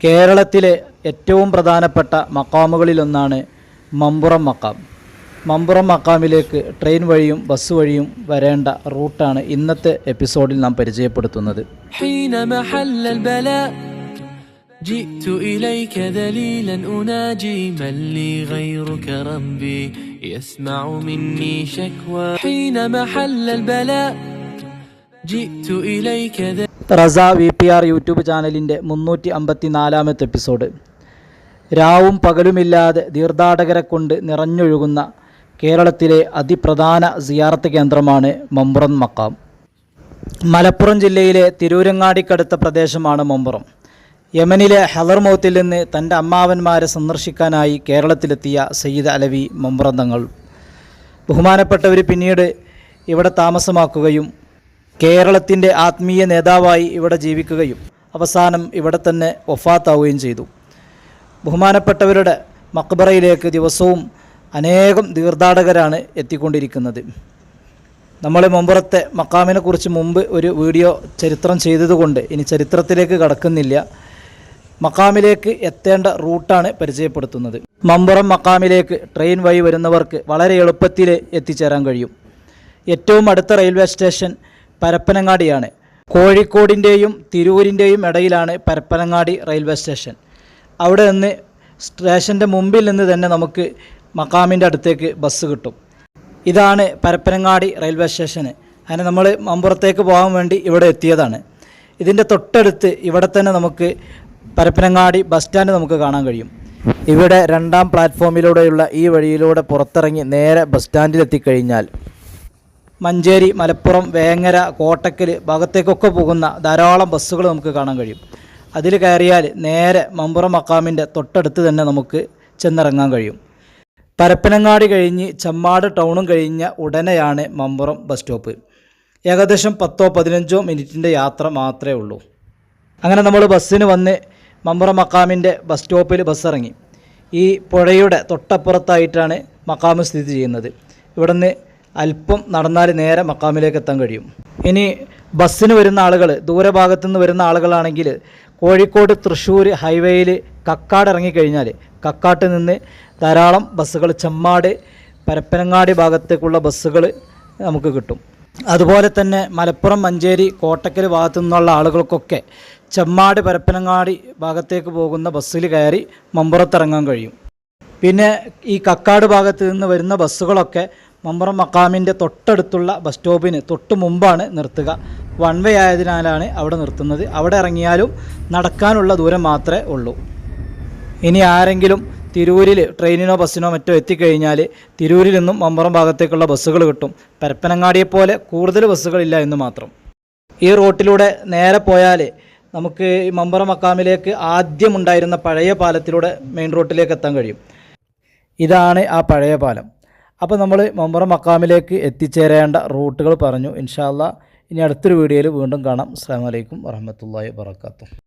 കേരളത്തിലെ ഏറ്റവും പ്രധാനപ്പെട്ട മക്കാമുകളിലൊന്നാണ് മമ്പുറം മക്കാം. മമ്പുറം മക്കാമിലേക്ക് ട്രെയിൻ വഴിയും ബസ് വഴിയും വരേണ്ട റൂട്ടാണ് ഇന്നത്തെ എപ്പിസോഡിൽ നാം പരിചയപ്പെടുത്തുന്നത്. جئت إليك ذليلا أناجي من لي غيرك ربي يسمع مني شكوى حين محل البلاء جئت إليك റസ VPR യൂട്യൂബ് ചാനലിൻ്റെ 354-ാമത്തെ എപ്പിസോഡ്. രാവും പകലുമില്ലാതെ തീർത്ഥാടകരെ കൊണ്ട് നിറഞ്ഞൊഴുകുന്ന കേരളത്തിലെ അതിപ്രധാന സിയാറത്ത് കേന്ദ്രമാണ് മമ്പുറം മക്കാം. മലപ്പുറം ജില്ലയിലെ തിരൂരങ്ങാടിക്കടുത്ത പ്രദേശമാണ് മമ്പുറം. യമനിലെ ഹദർമൗത്തിൽ നിന്ന് തൻ്റെ അമ്മാവന്മാരെ സന്ദർശിക്കാനായി കേരളത്തിലെത്തിയ സയ്യിദ് അലവി മമ്പുറം തങ്ങൾ ബഹുമാനപ്പെട്ടവർ പിന്നീട് ഇവിടെ താമസമാക്കുകയും കേരളത്തിൻ്റെ ആത്മീയ നേതാവായി ഇവിടെ ജീവിക്കുകയും അവസാനം ഇവിടെ തന്നെ വഫാത്താവുകയും ചെയ്തു. ബഹുമാനപ്പെട്ടവരുടെ മക്ബറയിലേക്ക് ദിവസവും അനേകം തീർത്ഥാടകരാണ് എത്തിക്കൊണ്ടിരിക്കുന്നത്. നമ്മൾ മമ്പുറത്തെ മക്കാമിനെ കുറിച്ച് മുമ്പ് ഒരു വീഡിയോ ചരിത്രം ചെയ്തതുകൊണ്ട് ഇനി ചരിത്രത്തിലേക്ക് കടക്കുന്നില്ല. മക്കാമിലേക്ക് എത്തേണ്ട റൂട്ടാണ് പരിചയപ്പെടുത്തുന്നത്. മമ്പുറം മക്കാമിലേക്ക് ട്രെയിൻ വഴി വരുന്നവർക്ക് വളരെ എളുപ്പത്തിൽ എത്തിച്ചേരാൻ കഴിയും. ഏറ്റവും അടുത്ത റെയിൽവേ സ്റ്റേഷൻ പരപ്പനങ്ങാടിയാണ്. കോഴിക്കോടിൻ്റെയും തിരൂരിൻ്റെയും ഇടയിലാണ് പരപ്പനങ്ങാടി റെയിൽവേ സ്റ്റേഷൻ. അവിടെ നിന്ന് സ്റ്റേഷൻ്റെ മുമ്പിൽ നിന്ന് തന്നെ നമുക്ക് മക്കാമിൻ്റെ അടുത്തേക്ക് ബസ് കിട്ടും. ഇതാണ് പരപ്പനങ്ങാടി റെയിൽവേ സ്റ്റേഷന്. അങ്ങനെ നമ്മൾ മമ്പുറത്തേക്ക് പോകാൻ വേണ്ടി ഇവിടെ എത്തിയതാണ്. ഇതിൻ്റെ തൊട്ടടുത്ത് ഇവിടെ തന്നെ നമുക്ക് പരപ്പനങ്ങാടി ബസ് സ്റ്റാൻഡ് നമുക്ക് കാണാൻ കഴിയും. ഇവിടെ 2ാം പ്ലാറ്റ്ഫോമിലൂടെയുള്ള ഈ വഴിയിലൂടെ പുറത്തിറങ്ങി നേരെ ബസ് സ്റ്റാൻഡിലെത്തിക്കഴിഞ്ഞാൽ മഞ്ചേരി, മലപ്പുറം, വേങ്ങര, കോട്ടക്കൽ ഭാഗത്തേക്കൊക്കെ പോകുന്ന ധാരാളം ബസ്സുകൾ നമുക്ക് കാണാൻ കഴിയും. അതിൽ കയറിയാൽ നേരെ മമ്പുറം മക്കാമിൻ്റെ തൊട്ടടുത്ത് തന്നെ നമുക്ക് ചെന്നിറങ്ങാൻ കഴിയും. പരപ്പനങ്ങാടി കഴിഞ്ഞ് ചമ്മാട് ടൗണും കഴിഞ്ഞ ഉടനെയാണ് മമ്പുറം ബസ് സ്റ്റോപ്പ്. ഏകദേശം 10-15 മിനിറ്റിൻ്റെ യാത്ര മാത്രമേ ഉള്ളൂ. അങ്ങനെ നമ്മൾ ബസ്സിന് വന്ന് മമ്പുറം മക്കാമിൻ്റെ ബസ് സ്റ്റോപ്പിൽ ബസ് ഇറങ്ങി. ഈ പുഴയുടെ തൊട്ടപ്പുറത്തായിട്ടാണ് മക്കാമ് സ്ഥിതി ചെയ്യുന്നത്. ഇവിടെ നിന്ന് അല്പം നടന്നാൽ നേരെ മക്കാമിലേക്ക് എത്താൻ കഴിയും. ഇനി ബസ്സിന് വരുന്ന ആളുകൾ, ദൂരഭാഗത്തു നിന്ന് വരുന്ന ആളുകളാണെങ്കിൽ കോഴിക്കോട് തൃശ്ശൂർ ഹൈവേയിൽ കക്കാട് ഇറങ്ങിക്കഴിഞ്ഞാൽ കക്കാട്ട് നിന്ന് ധാരാളം ബസ്സുകൾ ചമ്മാട്, പരപ്പനങ്ങാടി ഭാഗത്തേക്കുള്ള ബസ്സുകൾ നമുക്ക് കിട്ടും. അതുപോലെ തന്നെ മലപ്പുറം, മഞ്ചേരി, കോട്ടക്കൽ ഭാഗത്തു നിന്നുള്ള ആളുകൾക്കൊക്കെ ചമ്മാട്, പരപ്പനങ്ങാടി ഭാഗത്തേക്ക് പോകുന്ന ബസ്സിൽ കയറി മമ്പുറത്തിറങ്ങാൻ കഴിയും. പിന്നെ ഈ കക്കാട് ഭാഗത്ത് നിന്ന് വരുന്ന ബസ്സുകളൊക്കെ മമ്പുറം മക്കാമിൻ്റെ തൊട്ടടുത്തുള്ള ബസ് സ്റ്റോപ്പിന് തൊട്ട് മുമ്പാണ് നിർത്തുക. 1 വേ ആയതിനാലാണ് അവിടെ നിർത്തുന്നത്. അവിടെ ഇറങ്ങിയാലും നടക്കാനുള്ള ദൂരം മാത്രമേ ഉള്ളൂ. ഇനി ആരെങ്കിലും തിരൂരിൽ ട്രെയിനിനോ ബസ്സിനോ മറ്റോ എത്തിക്കഴിഞ്ഞാൽ തിരൂരിൽ നിന്നും മമ്പുറം ഭാഗത്തേക്കുള്ള ബസ്സുകൾ കിട്ടും. പരപ്പനങ്ങാടിയെപ്പോലെ കൂടുതൽ ബസ്സുകളില്ല എന്ന് മാത്രം. ഈ റൂട്ടിലൂടെ നേരെ പോയാൽ നമുക്ക് ഈ മമ്പുറം മക്കാമിലേക്ക് ആദ്യമുണ്ടായിരുന്ന പഴയ പാലത്തിലൂടെ മെയിൻ റോട്ടിലേക്ക് എത്താൻ കഴിയും. ഇതാണ് ആ പഴയ പാലം. അപ്പോൾ നമ്മൾ മമ്പുറം മക്കാമിലേക്ക് എത്തിച്ചേരേണ്ട റൂട്ടുകൾ പറഞ്ഞു. ഇൻഷാ അല്ലാഹ് ഇനി അടുത്തൊരു വീഡിയോയിൽ വീണ്ടും കാണാം. അസ്സലാമു അലൈക്കും വറഹ്മത്തുള്ളാഹി വബറകാതുഹു.